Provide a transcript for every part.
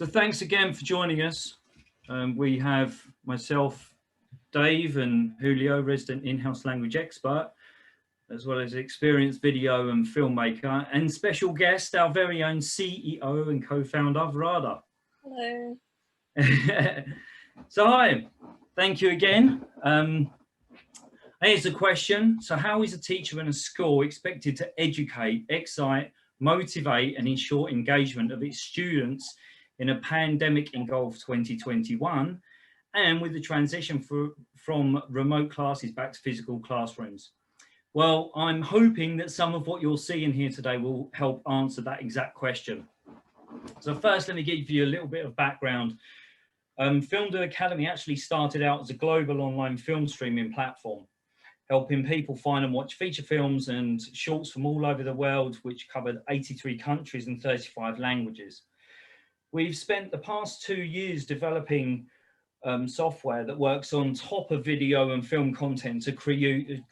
So thanks again for joining us. We have myself, Dave, and Julio, resident in-house language expert, as well as experienced video and filmmaker, and special guest, our very own CEO and co-founder, Weerada. Hello. So hi, thank you again. Here's a question. So how is a teacher in a school expected to educate, excite, motivate and ensure engagement of its students in a pandemic engulfed 2021 and with the transition from remote classes back to physical classrooms? Well, I'm hoping that some of what you'll see in here today will help answer that exact question. So first, let me give you a little bit of background. FilmDoo Academy actually started out as a global online film streaming platform, helping people find and watch feature films and shorts from all over the world, which covered 83 countries and 35 languages. We've spent the past 2 years developing software that works on top of video and film content to create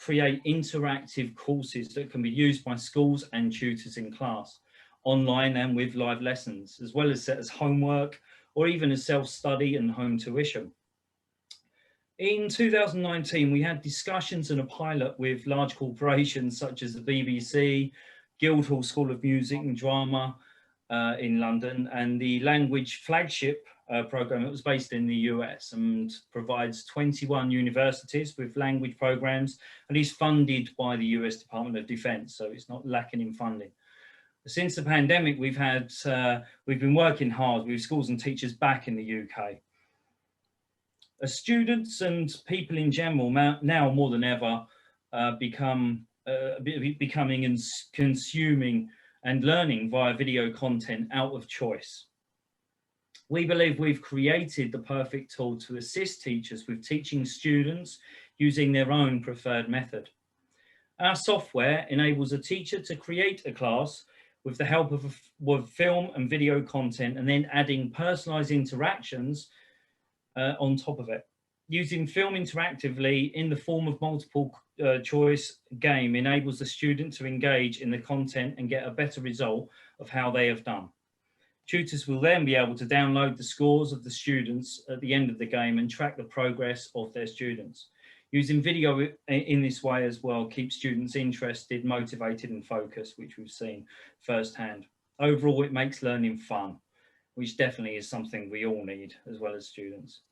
interactive courses that can be used by schools and tutors in class, online and with live lessons, as well as set as homework or even as self-study and home tuition. In 2019, we had discussions and a pilot with large corporations such as the BBC, Guildhall School of Music and Drama in London, and the language flagship program that was based in the US and provides 21 universities with language programs and is funded by the US Department of Defense, so it's not lacking in funding. Since the pandemic, we've been working hard with schools and teachers back in the UK. Students and people in general now more than ever becoming and consuming and learning via video content out of choice. We believe we've created the perfect tool to assist teachers with teaching students using their own preferred method. Our software enables a teacher to create a class with the help of film and video content, and then adding personalized interactions on top of it. Using film interactively in the form of multiple choice game enables the student to engage in the content and get a better result of how they have done. Tutors will then be able to download the scores of the students at the end of the game and track the progress of their students. Using video in this way as well keeps students interested, motivated and focused, which we've seen firsthand. Overall, it makes learning fun, which definitely is something we all need as well as students.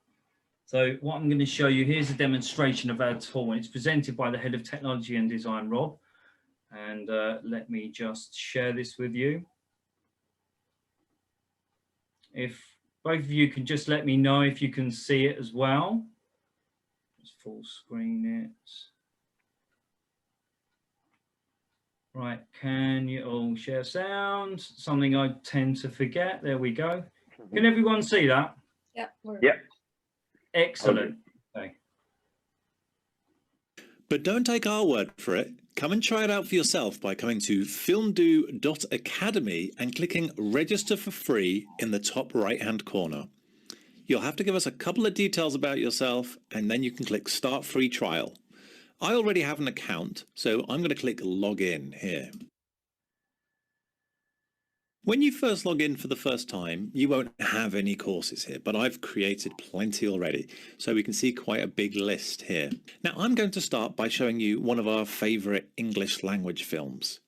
So what I'm going to show you, here's a demonstration of our tool. It's presented by the Head of Technology and Design, Rob. And let me just share this with you. If both of you can just let me know if you can see it as well. Just full screen it. Right, can you all share sound? Something I tend to forget. There we go. Can everyone see that? Yeah. Yep. Excellent. Okay. But don't take our word for it. Come and try it out for yourself by coming to FilmDoo.Academy and clicking register for free in the top right-hand corner. You'll have to give us a couple of details about yourself and then you can click start free trial. I already have an account, so I'm going to click log in here. When you first log in for the first time, you won't have any courses here, but I've created plenty already, so we can see quite a big list here. Now I'm going to start by showing you one of our favourite English language films.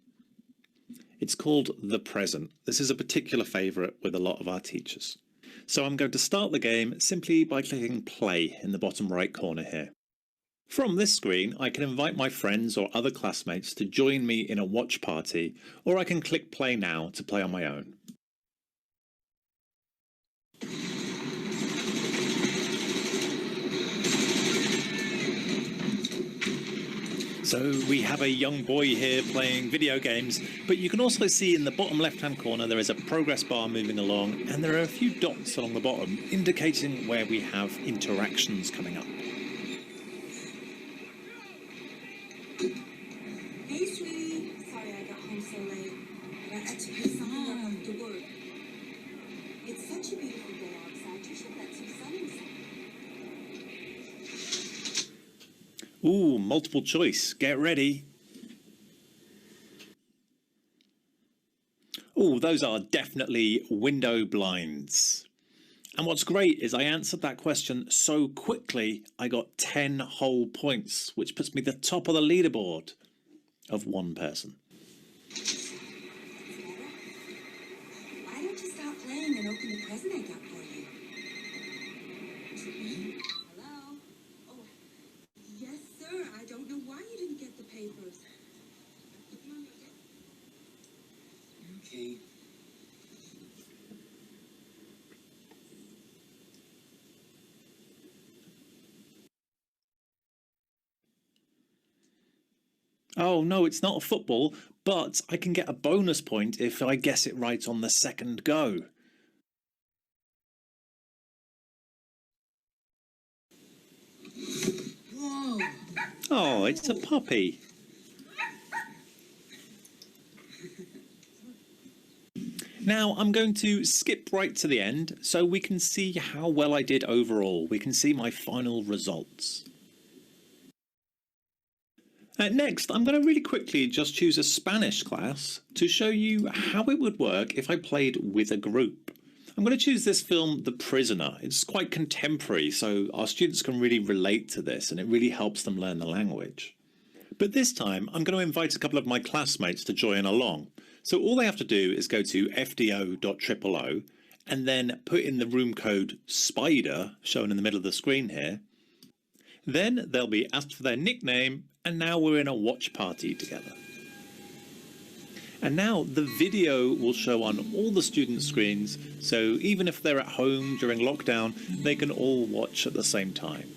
It's called The Present. This is a particular favourite with a lot of our teachers. So I'm going to start the game simply by clicking play in the bottom right corner here. From this screen, I can invite my friends or other classmates to join me in a watch party, or I can click play now to play on my own. So we have a young boy here playing video games, but you can also see in the bottom left-hand corner there is a progress bar moving along, and there are a few dots along the bottom indicating where we have interactions coming up. Hey sweetie, sorry I got home so late, but I had to pick something up after work. It's such a beautiful day outside, you should let some sun inside. Ooh, multiple choice, get ready. Ooh, those are definitely window blinds. And what's great is I answered that question so quickly, I got 10 whole points, which puts me at the top of the leaderboard of one person. Why don't you stop playing and open the present I got for you? Hello? Oh, yes, sir. I don't know why you didn't get the papers. Okay. Oh no, it's not a football, but I can get a bonus point if I guess it right on the second go. Whoa! Oh, it's a puppy. Now I'm going to skip right to the end so we can see how well I did overall. We can see my final results. Next, I'm going to really quickly just choose a Spanish class to show you how it would work if I played with a group. I'm going to choose this film, The Prisoner. It's quite contemporary, so our students can really relate to this and it really helps them learn the language. But this time, I'm going to invite a couple of my classmates to join along. So all they have to do is go to fdo.000 and then put in the room code SPIDER, shown in the middle of the screen here. Then they'll be asked for their nickname, and now we're in a watch party together. And now the video will show on all the student screens, so even if they're at home during lockdown, they can all watch at the same time.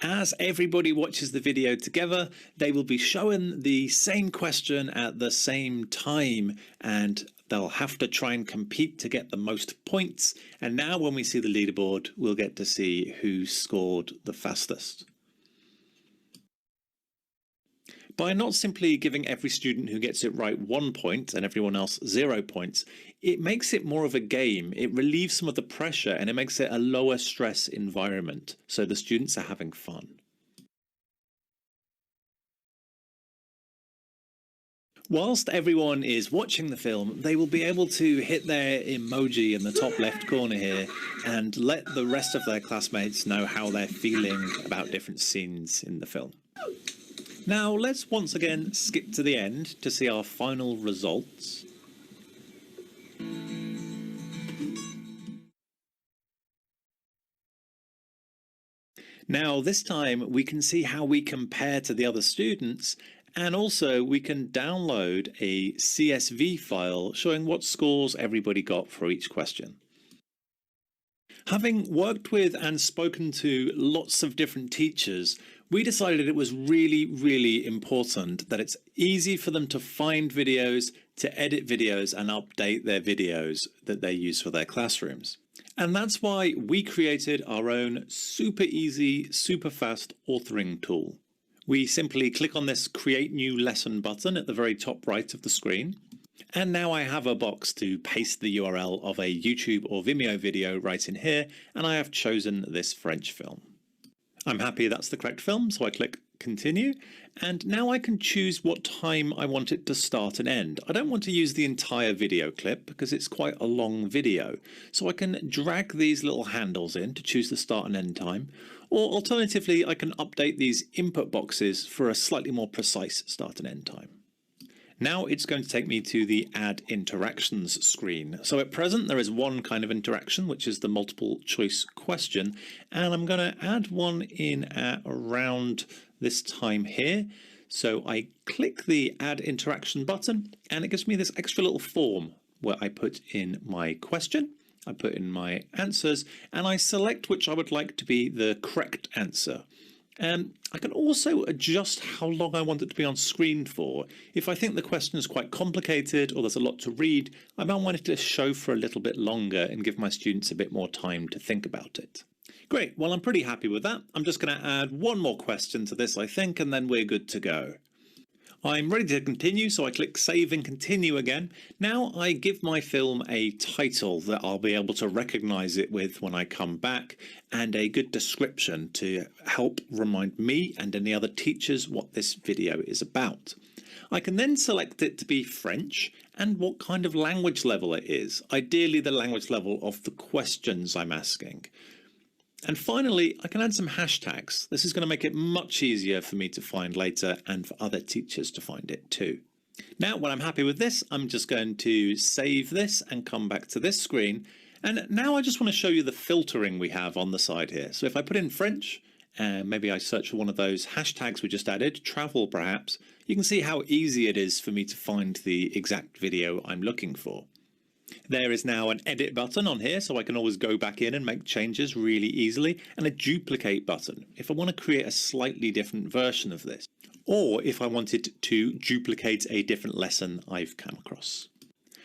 As everybody watches the video together, they will be shown the same question at the same time, and they'll have to try and compete to get the most points. And now when we see the leaderboard, we'll get to see who scored the fastest. By not simply giving every student who gets it right 1 point and everyone else 0 points, it makes it more of a game. It relieves some of the pressure and it makes it a lower stress environment, so the students are having fun. Whilst everyone is watching the film, they will be able to hit their emoji in the top left corner here and let the rest of their classmates know how they're feeling about different scenes in the film. Now let's once again skip to the end to see our final results. Now this time we can see how we compare to the other students, and also we can download a CSV file showing what scores everybody got for each question. Having worked with and spoken to lots of different teachers, we decided it was really important that it's easy for them to find videos, to edit videos and update their videos that they use for their classrooms. And that's why we created our own super easy, super fast authoring tool. We simply click on this Create New Lesson button at the very top right of the screen. And now I have a box to paste the URL of a YouTube or Vimeo video right in here, and I have chosen this French film. I'm happy that's the correct film, so I click Continue, and now I can choose what time I want it to start and end. I don't want to use the entire video clip because it's quite a long video, so I can drag these little handles in to choose the start and end time, or alternatively I can update these input boxes for a slightly more precise start and end time. Now it's going to take me to the Add Interactions screen. So at present there is one kind of interaction, which is the multiple choice question, and I'm going to add one in at around this time here. So I click the Add Interaction button and it gives me this extra little form where I put in my question, I put in my answers, and I select which I would like to be the correct answer. I can also adjust how long I want it to be on screen for. If I think the question is quite complicated or there's a lot to read, I might want it to show for a little bit longer and give my students a bit more time to think about it. Great, well I'm pretty happy with that. I'm just going to add one more question to this I think, and then we're good to go. I'm ready to continue, so I click Save and Continue again. Now I give my film a title that I'll be able to recognize it with when I come back, and a good description to help remind me and any other teachers what this video is about. I can then select it to be French and what kind of language level it is, ideally the language level of the questions I'm asking. And finally, I can add some hashtags. This is going to make it much easier for me to find later and for other teachers to find it too. Now, when I'm happy with this, I'm just going to save this and come back to this screen. And now I just want to show you the filtering we have on the side here. So if I put in French, and maybe I search for one of those hashtags we just added, travel perhaps, you can see how easy it is for me to find the exact video I'm looking for. There is now an edit button on here, so I can always go back in and make changes really easily, and a duplicate button if I want to create a slightly different version of this, or if I wanted to duplicate a different lesson I've come across.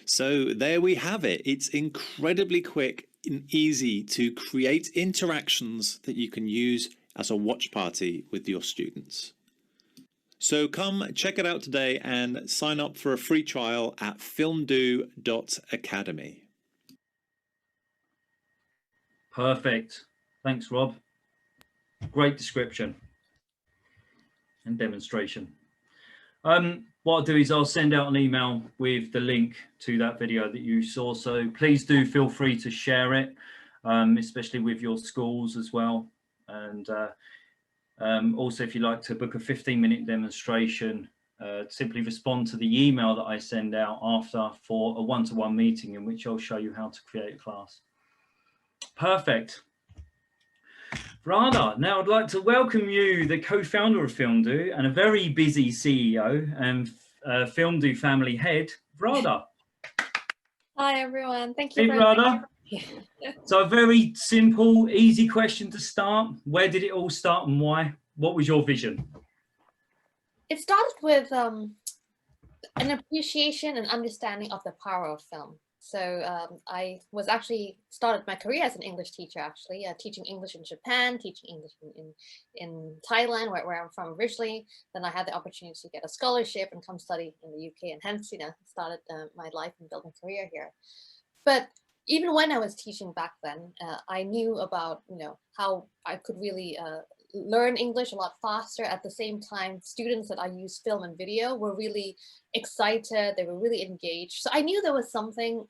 So there we have it. It's incredibly quick and easy to create interactions that you can use as a watch party with your students. So come check it out today and sign up for a free trial at FilmDoo Academy. Perfect. Thanks, Rob. Great description and demonstration. What I'll do is I'll send out an email with the link to that video that you saw. So please do feel free to share it, especially with your schools as well. And also, if you like to book a 15-minute demonstration, simply respond to the email that I send out after for a one-to-one meeting in which I'll show you how to create a class. Perfect. Weerada, now I'd like to welcome you, the co-founder of FilmDoo and a very busy CEO and FilmDoo family head, Weerada. Hi everyone, thank you. Hey, for Weerada. So a very simple, easy question to start. Where did it all start and why? What was your vision? It started with an appreciation and understanding of the power of film. So I was actually started my career as an English teacher, actually, teaching English in Japan, teaching English in Thailand, where I'm from originally. Then I had the opportunity to get a scholarship and come study in the UK, and hence, started my life and building career here. But even when I was teaching back then, I knew about, how I could really learn English a lot faster. At the same time, students that I use film and video were really excited. They were really engaged. So I knew there was something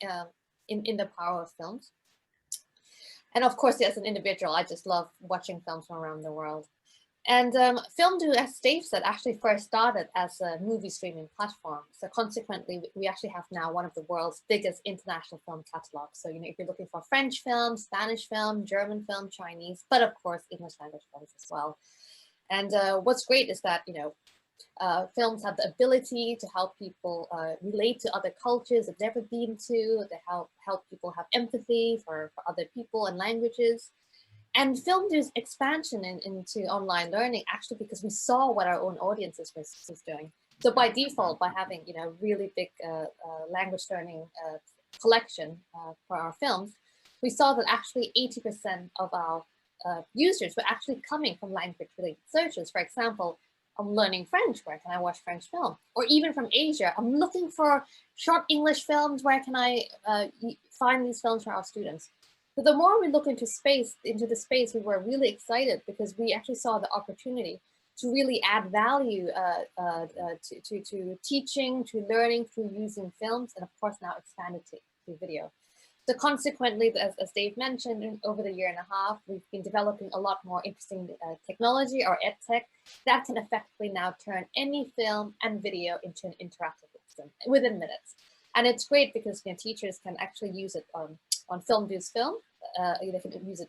in the power of films. And of course, as an individual, I just love watching films from around the world. And FilmDoo, as Dave said, actually first started as a movie streaming platform. So consequently, we actually have now one of the world's biggest international film catalogs. So, if you're looking for French film, Spanish film, German film, Chinese, but of course, English language films as well. And what's great is that, films have the ability to help people relate to other cultures they've never been to. They help people have empathy for other people and languages. And FilmDoo's expansion into online learning, actually, because we saw what our own audiences was doing. So by default, by having really big language learning collection for our films, we saw that actually 80% of our users were actually coming from language-related searches. For example, I'm learning French, where can I watch French film? Or even from Asia, I'm looking for short English films, where can I find these films for our students? But the more we look into the space, we were really excited because we actually saw the opportunity to really add value to teaching, to learning through using films, and of course now expanded to video. So consequently, as Dave mentioned, over the year and a half, we've been developing a lot more interesting technology, or edtech, that can effectively now turn any film and video into an interactive system within minutes. And it's great because teachers can actually use it on FilmDoo's film. They can use it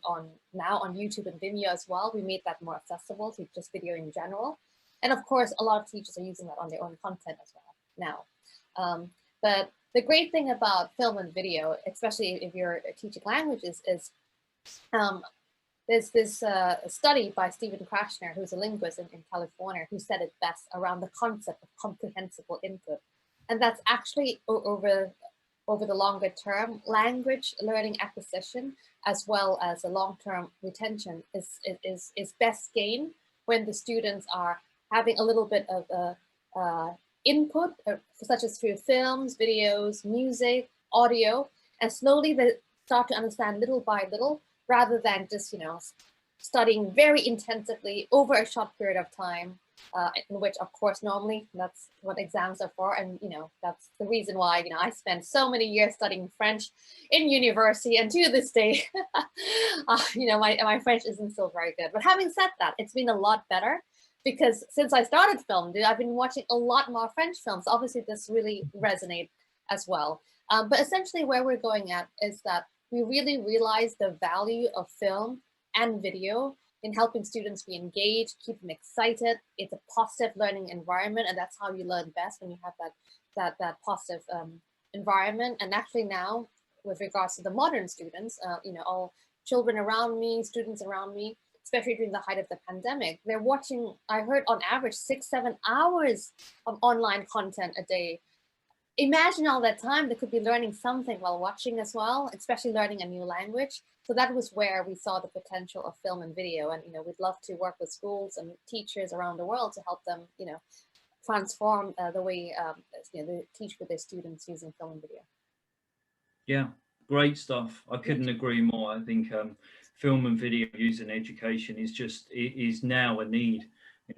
now on YouTube and Vimeo as well. We made that more accessible to just video in general. And of course, a lot of teachers are using that on their own content as well now. But the great thing about film and video, especially if you're teaching languages, is there's this study by Stephen Krasner, who's a linguist in California, who said it best around the concept of comprehensible input. And that's actually over the longer term, language learning acquisition, as well as a long-term retention is best gained when the students are having a little bit of input, such as through films, videos, music, audio, and slowly they start to understand little by little, rather than just, studying very intensively over a short period of time, in which, of course, normally that's what exams are for. And, that's the reason why, I spent so many years studying French in university. And to this day, my French isn't still very good. But having said that, it's been a lot better, because since I started FilmDoo, I've been watching a lot more French films. Obviously, this really resonates as well. But essentially where we're going at is that we really realize the value of film and video in helping students be engaged, keep them excited. It's a positive learning environment, and that's how you learn best, when you have that positive environment. And actually now, with regards to the modern students, all children around me, students around me, especially during the height of the pandemic, they're watching, I heard on average, 6-7 hours of online content a day. Imagine all that time they could be learning something while watching as well, especially learning a new language. So that was where we saw the potential of film and video. And, we'd love to work with schools and teachers around the world to help them, transform the way they teach with their students using film and video. Yeah, great stuff. I couldn't agree more. I think film and video use in education is now a need,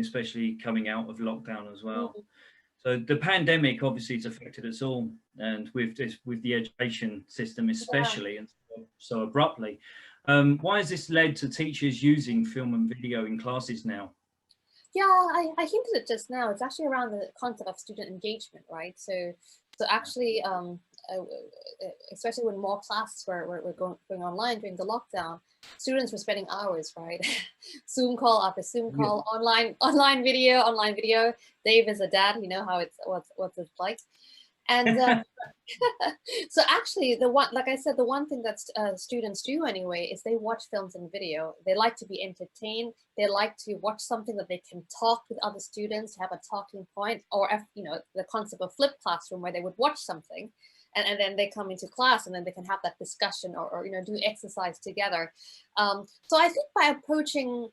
especially coming out of lockdown as well. So the pandemic obviously has affected us all, and with the education system especially, and so abruptly. Why has this led to teachers using film and video in classes now? Yeah, I hinted it just now. It's actually around the concept of student engagement, right? So actually, especially when more classes were going online during the lockdown, students were spending hours, right? Zoom call after Zoom call, online video. Dave is a dad, you know how what's it like. And so actually, like I said, the one thing that students do anyway is they watch films and video. They like to be entertained. They like to watch something that they can talk with other students, have a talking point, or the concept of flipped classroom, where they would watch something, and then they come into class, and then they can have that discussion or do exercise together. So I think by approaching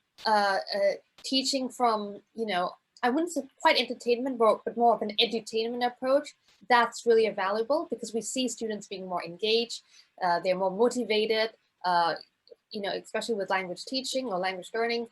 teaching from, I wouldn't say quite entertainment, but more of an edutainment approach, that's really valuable, because we see students being more engaged, they're more motivated, especially with language teaching or language learning.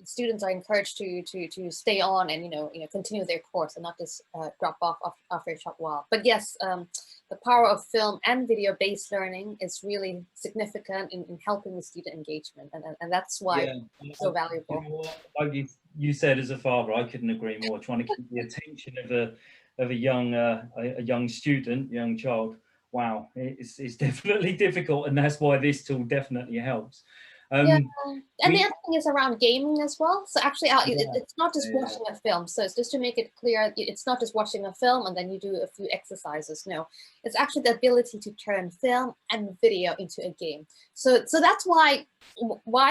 Students are encouraged to stay on and continue their course and not just drop off after a short while. But yes, the power of film and video based learning is really significant in helping with student engagement, and that's why it's so valuable. Like you said, as a father, I couldn't agree more. Trying to keep the attention of a young student, young child. Wow, it's definitely difficult, and that's why this tool definitely helps. And the other thing is around gaming as well. So actually, it's not just watching a film. So it's just to make it clear, it's not just watching a film and then you do a few exercises. No, it's actually the ability to turn film and video into a game. So that's why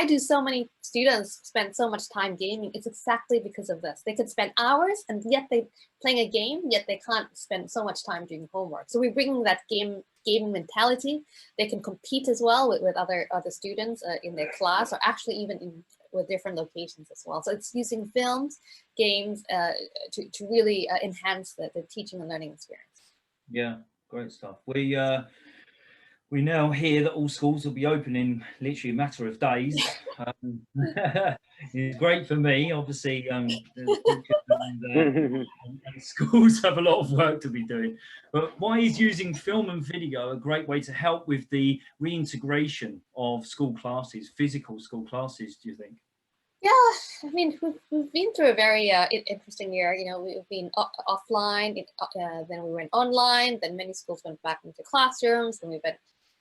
do so many students spend so much time gaming? It's exactly because of this. They could spend hours and yet they playing a game, yet they can't spend so much time doing homework. So we're bringing that gaming mentality. They can compete as well with other students in their class, or actually even with different locations as well. So it's using films, games to really enhance the teaching and learning experience. Yeah, great stuff. We now hear that all schools will be open in literally a matter of days. It's great for me, obviously. And schools have a lot of work to be doing. But why is using film and video a great way to help with the reintegration of school classes, physical school classes, do you think? Yeah, I mean, we've been through a very interesting year. We've been offline, then we went online, then many schools went back into classrooms, then we went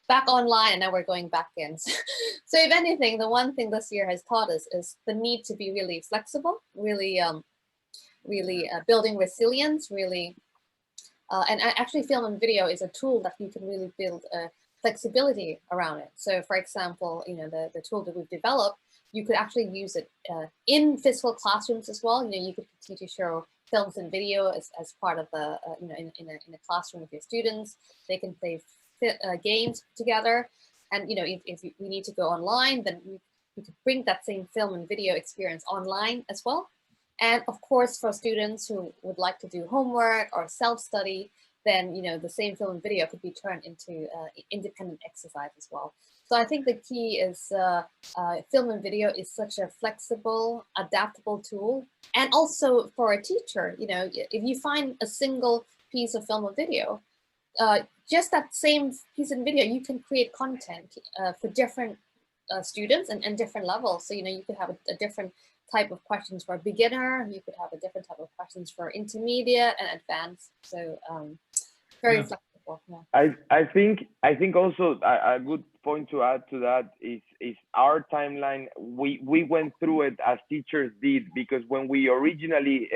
back online, and now we're going back in. So if anything, the one thing this year has taught us is the need to be really flexible, really building resilience, really, and actually film and video is a tool that you can really build flexibility around it. So for example, the tool that we've developed, you could actually use it in physical classrooms as well. You could continue to show films and video as part of the, in a classroom with your students. They can play games together, and if we need to go online, then we could bring that same film and video experience online as well, And of course, for students who would like to do homework or self-study, then the same film and video could be turned into independent exercise as well. So I think the key is film and video is such a flexible, adaptable tool. And also for a teacher, if you find a single piece of film or video, just that same piece of video, you can create content for different students and different levels. So, you could have a different type of questions for a beginner, you could have a different type of questions for intermediate and advanced. So very flexible. Yeah. I think also a good point to add to that is our timeline. We went through it as teachers did, because when we originally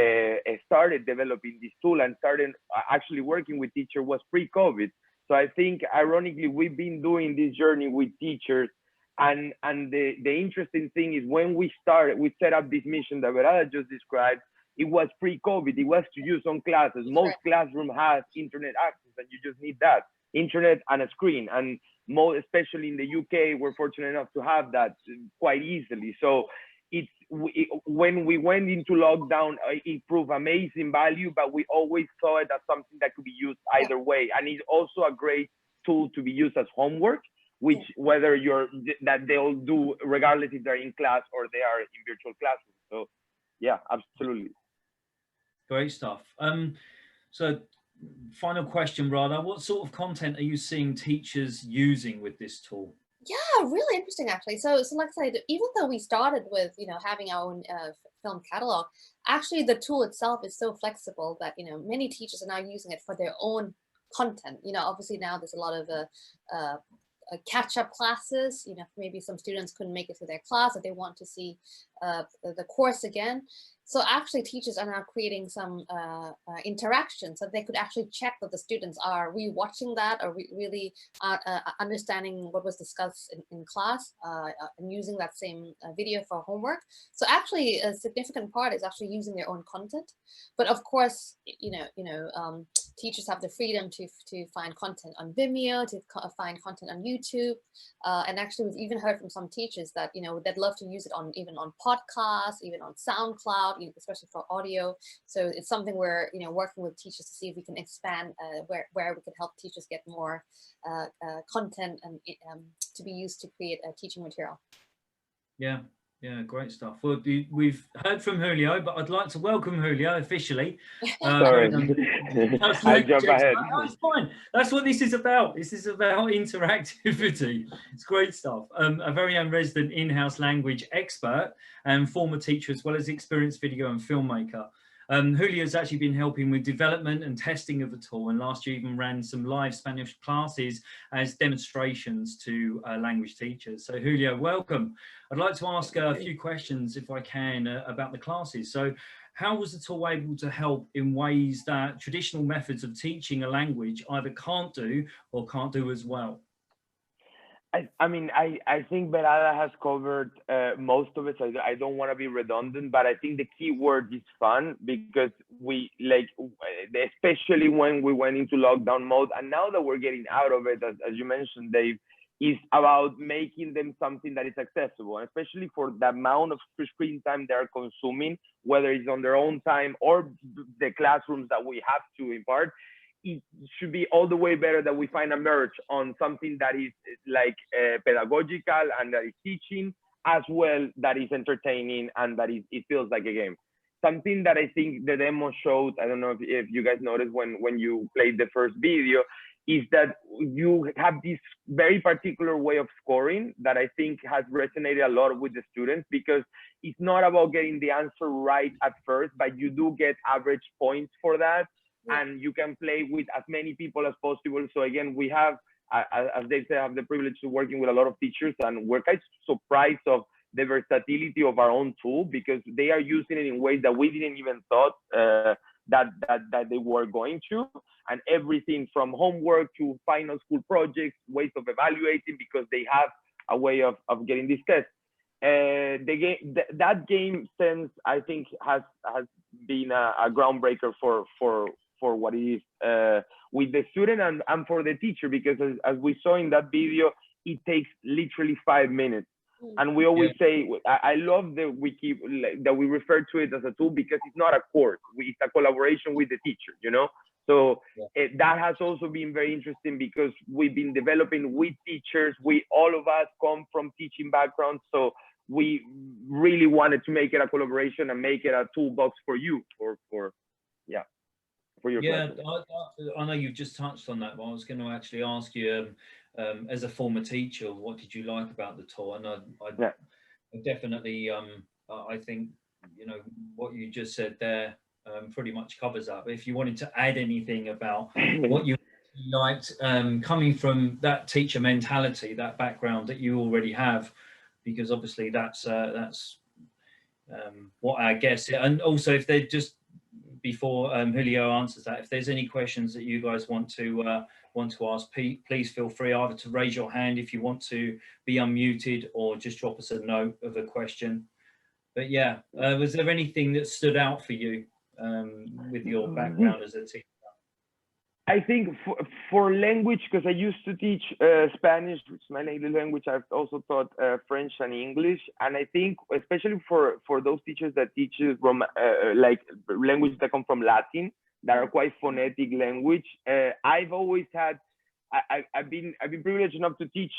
started developing this tool and started actually working with teachers was pre-COVID. So I think ironically we've been doing this journey with teachers, and the interesting thing is when we set up this mission that Weerada just described. It was pre-COVID. It was to use on classes. Most classroom has internet access, and you just need that internet and a screen. And especially in the UK, we're fortunate enough to have that quite easily. So when we went into lockdown, it proved amazing value, but we always saw it as something that could be used either way. And it's also a great tool to be used as homework, which whether that they'll do regardless if they're in class or they are in virtual classrooms. So yeah, absolutely. Great stuff. So final question, Rada, what sort of content are you seeing teachers using with this tool? Yeah, really interesting actually. So like I said, even though we started with having our own film catalog, actually the tool itself is so flexible that many teachers are now using it for their own content. Obviously now there's a lot of catch-up classes. Maybe some students couldn't make it to their class, or they want to see the course again. So actually teachers are now creating some interaction, so they could actually check that the students are rewatching that or really understanding what was discussed in class and using that same video for homework. So actually a significant part is actually using their own content. But of course, teachers have the freedom to find content on Vimeo, to find content on YouTube. And actually we've even heard from some teachers that, they'd love to use it even on podcasts, even on SoundCloud, especially for audio. So it's something we're, working with teachers to see if we can expand where we can help teachers get more content and to be used to create a teaching material. Yeah, great stuff. Well, we've heard from Julio, but I'd like to welcome Julio officially. Sorry, I jump ahead. No, it's fine. That's what this is about. This is about interactivity. It's great stuff. A very own resident in-house language expert and former teacher, as well as experienced video and filmmaker. Julio's actually been helping with development and testing of the tool, and last year even ran some live Spanish classes as demonstrations to language teachers. So Julio, welcome. I'd like to ask a few questions, if I can, about the classes. So how was the tool able to help in ways that traditional methods of teaching a language either can't do or can't do as well? I think Weerada has covered most of it, so I don't want to be redundant, but I think the key word is fun, because especially when we went into lockdown mode, and now that we're getting out of it, as you mentioned, Dave, is about making them something that is accessible, and especially for the amount of screen time they're consuming, whether it's on their own time or the classrooms that we have to impart. It should be all the way better that we find a merge on something that is pedagogical and that is teaching, as well that is entertaining and that it feels like a game. Something that I think the demo showed, I don't know if you guys noticed when you played the first video, is that you have this very particular way of scoring that I think has resonated a lot with the students, because it's not about getting the answer right at first, but you do get average points for that. And you can play with as many people as possible. So again, we have, as Dave said, have the privilege of working with a lot of teachers, and we're kind of surprised of the versatility of our own tool, because they are using it in ways that we didn't even thought that they were going to. And everything from homework to final school projects, ways of evaluating, because they have a way of getting this test. That game sense, I think, has been a groundbreaker for what it is with the student and for the teacher, because as we saw in that video, it takes literally 5 minutes. And we always say, I love that we keep that we refer to it as a tool because it's not a course. It's a collaboration with the teacher, you know. So that has also been very interesting because we've been developing with teachers. All of us come from teaching backgrounds, so we really wanted to make it a collaboration and make it a toolbox for you, for your classes. I know you've just touched on that, but I was going to actually ask you, as a former teacher, what did you like about the tool? And I definitely, I think, you know, what you just said there pretty much covers that. But if you wanted to add anything about what you liked, coming from that teacher mentality, that background that you already have, because obviously that's what our guests, and also if they're just, before Julio answers that, if there's any questions that you guys want to ask, please feel free either to raise your hand if you want to be unmuted, or just drop us a note of a question. But yeah, was there anything that stood out for you with your background as a teacher? I think for language, because I used to teach Spanish, which is my native language. I've also taught French and English, and I think especially for those teachers that teach from like languages that come from Latin, that are quite phonetic language. I've always had, I've been privileged enough to teach,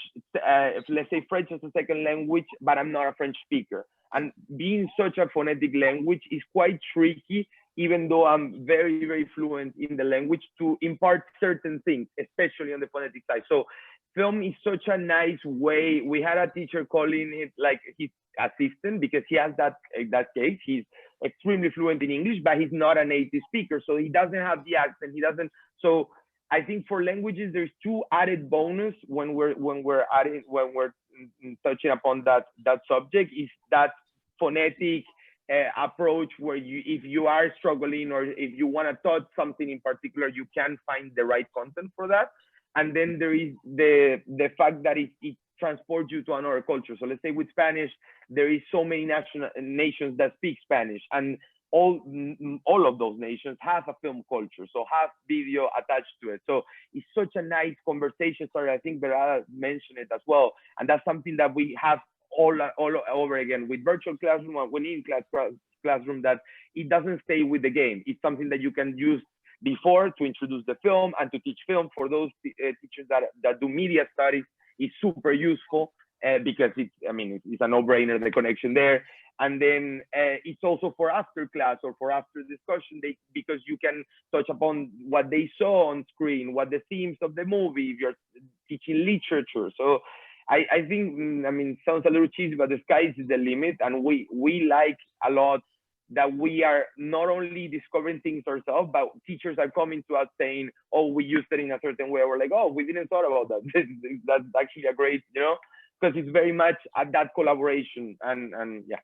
let's say, French as a second language, but I'm not a French speaker. And being such a phonetic language is quite tricky, even though I'm very, very fluent in the language, to impart certain things, especially on the phonetic side. So film is such a nice way. We had a teacher calling it like his assistant, because he has that case. He's extremely fluent in English, but he's not a native speaker. So he doesn't have the accent. He doesn't. So I think for languages, there's two added bonus when we're touching upon that subject, is that phonetic approach, where if you are struggling, or if you want to touch something in particular, you can find the right content for that. And then there is the fact that it transports you to another culture. So let's say with Spanish, there is so many nations that speak Spanish, and all of those nations have a film culture, so have video attached to it. So it's such a nice conversation starter. I think Weerada mentioned it as well, and that's something that we have all over again with virtual classroom, when in classroom, that it doesn't stay with the game. It's something that you can use before to introduce the film and to teach film. For those teachers that do media studies, it's super useful because it's a no-brainer, the connection there. And then it's also for after class or for after discussion, because you can touch upon what they saw on screen, what the themes of the movie, if you're teaching literature. So I think, sounds a little cheesy, but the sky is the limit. And we like a lot that we are not only discovering things ourselves, but teachers are coming to us saying, oh, we used it in a certain way. We're like, oh, we didn't thought about that. That's actually a great, because it's very much at that collaboration. And yeah.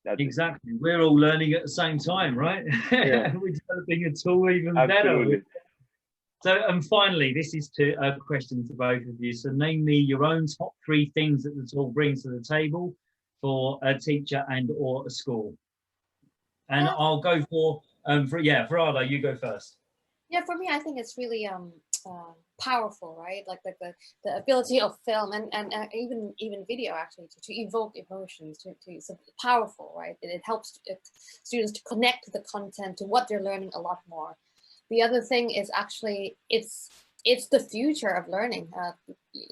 That's exactly. It. We're all learning at the same time, right? Yeah. We're developing a tool even better. So, and finally, this is a question to both of you. So name me your own top 3 things that the tool brings to the table for a teacher and or a school. And I'll go for Weerada, you go first. Yeah, for me, I think it's really powerful, right? Like the ability of film and even video actually to evoke emotions, so powerful, right? It helps students to connect to the content, to what they're learning a lot more. The other thing is actually it's the future of learning.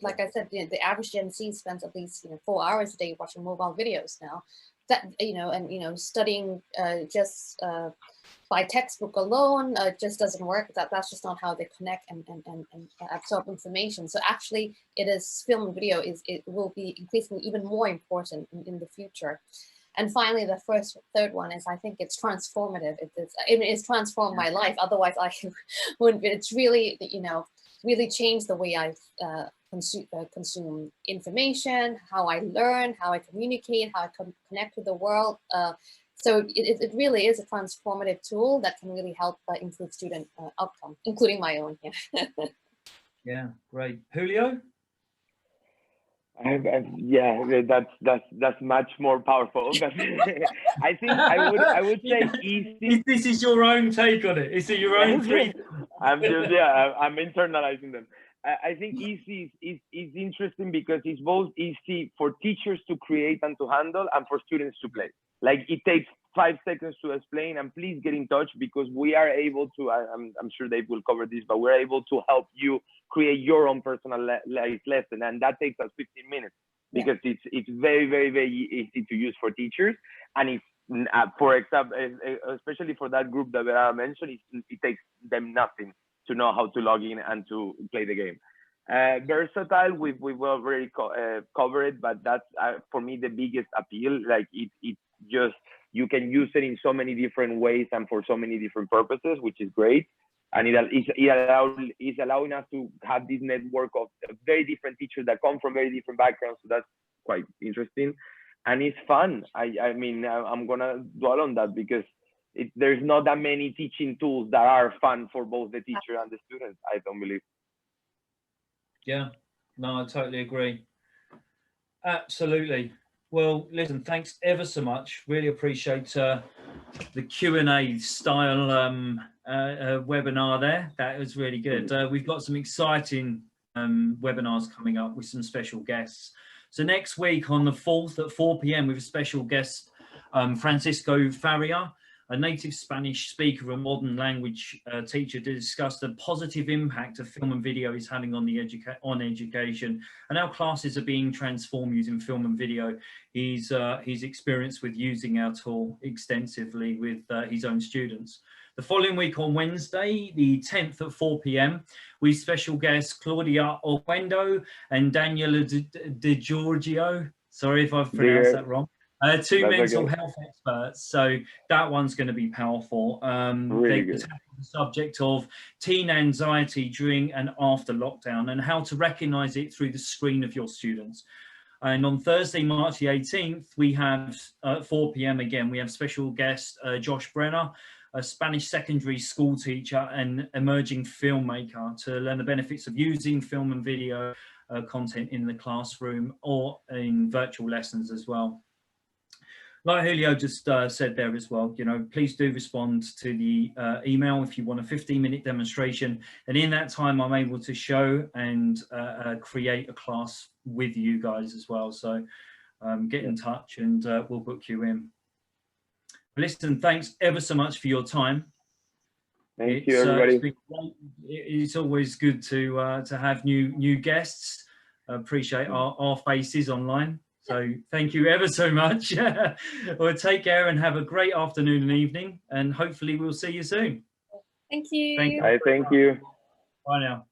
Like I said, the average Gen Z spends at least 4 hours a day watching mobile videos now. That and studying just by textbook alone just doesn't work. That's just not how they connect and absorb information. So actually, film and video it will be increasingly even more important in the future. And finally, the third one is, I think it's transformative. It's transformed my life. Otherwise, I wouldn't. It's really, really changed the way I consume information, how I learn, how I communicate, how I connect with the world. So it really is a transformative tool that can really help improve student outcome, including my own. Yeah. Yeah, great. Julio? That's much more powerful. But I think I would say easy. This is your own take on it. Is it your own 3? I'm internalizing them. I think easy is interesting because it's both easy for teachers to create and to handle and for students to play. Like it takes 5 seconds to explain, and please get in touch because we are able to, I'm sure Dave will cover this, but we're able to help you create your own personalized lesson. And that takes us 15 minutes because it's very, very, very easy to use for teachers. And it's, for example, especially for that group that I mentioned, it takes them nothing to know how to log in and to play the game. Versatile, we've already covered, but that's for me the biggest appeal. Like it just, you can use it in so many different ways and for so many different purposes, which is great. And it's allowing us to have this network of very different teachers that come from very different backgrounds. So that's quite interesting. And it's fun. I mean, I'm gonna dwell on that because there's not that many teaching tools that are fun for both the teacher and the students, I don't believe. Yeah, no, I totally agree. Absolutely. Well, listen, thanks ever so much. Really appreciate the Q&A style webinar there. That was really good. We've got some exciting webinars coming up with some special guests. So next week on the 4th at 4 p.m. with a special guest, Francisco Faria, a native Spanish speaker and modern language teacher, to discuss the positive impact of film and video is having on education and how classes are being transformed using film and video. He's experienced with using our tool extensively with his own students. The following week on Wednesday, the 10th at 4 p.m, with special guests Claudia Oquendo and Daniela De Giorgio. Sorry if I've pronounced that wrong. Two mental health experts, so that one's going to be powerful. Really they tackle the subject of teen anxiety during and after lockdown and how to recognise it through the screen of your students. And on Thursday, March the 18th, we have at 4 p.m. again, we have special guest Josh Brenner, a Spanish secondary school teacher and emerging filmmaker, to learn the benefits of using film and video content in the classroom or in virtual lessons as well. Like Julio just said there as well, you know, please do respond to the email if you want a 15-minute demonstration. And in that time, I'm able to show and create a class with you guys as well. So get in touch and we'll book you in. Listen, thanks ever so much for your time. Thank you, everybody. It's always good to have new guests. Appreciate our faces online. So thank you ever so much. Well, take care and have a great afternoon and evening, and hopefully we'll see you soon. Thank you. Thank you. Thank you. Bye now.